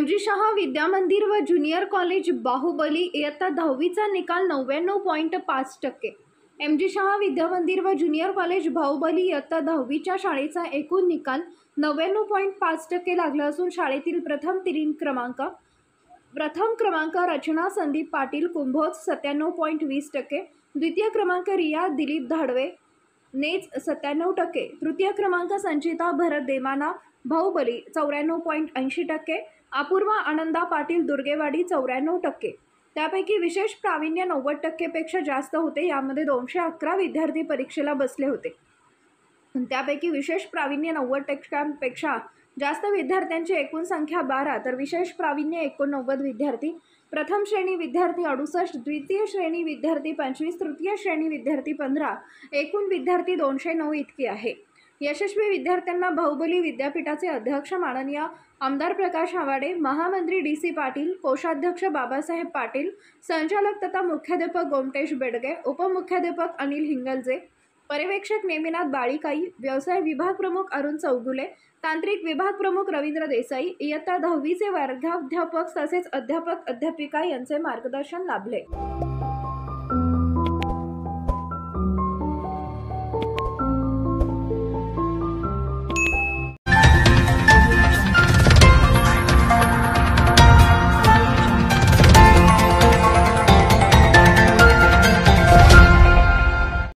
जी शाह विद्यामंदिर व junior college Baahubali इयत्ता 10वीचा निकाल 99.5%. जी शाह विद्यामंदिर व ज्युनियर कॉलेज बाहुबली इयत्ता 10वीच्या शाळेचा एकूण निकाल 99.5% लागला असून शाळेतील प्रथम क्रमांक रचना संदीप पाटील कुंभोज 97.20%, द्वितीय क्रमांक रिया दिलीप धाडवे नेच 97%, तृतीय क्रमांक संचिता भरत देमाना बाहुबली 94.80%, अपूर्वा आनंदा पाटील दुर्गेवाडी 94%. त्यापैकी विशेष प्रावीण्य 90% पेक्षा जास्त होते. यामध्ये 211 विद्यार्थी परीक्षेला बसले होते. त्यापैकी विशेष प्रावीण्य 90%पेक्षा जास्त विद्यार्थ्यांची एकूण संख्या 12, तर विशेष प्रावीण्य 89 विद्यार्थी, प्रथम श्रेणी विद्यार्थी 68, द्वितीय श्रेणी विद्यार्थी 25, तृतीय श्रेणी विद्यार्थी 15, एकूण विद्यार्थी 209 इतकी आहे. यशस्वी विद्यार्थ्यांना बाहुबली विद्यापीठाचे अध्यक्ष माननीय आमदार प्रकाश आवाडे, महामंत्री DC पाटील, कोषाध्यक्ष बाबासाहेब पाटील, संचालक तथा मुख्याध्यापक गोमटेश बेडगे, उपमुख्याध्यापक अनिल हिंगलजे, पर्यवेक्षक नेमिनाथ बाळीकाई, व्यवसाय विभाग प्रमुख अरुण चौगुले, तांत्रिक विभाग प्रमुख रवींद्र देसाई, इयत्ता 10वीचे वर्गाध्यापक तसेच अध्यापक अध्यापिका यांचे मार्गदर्शन लाभले.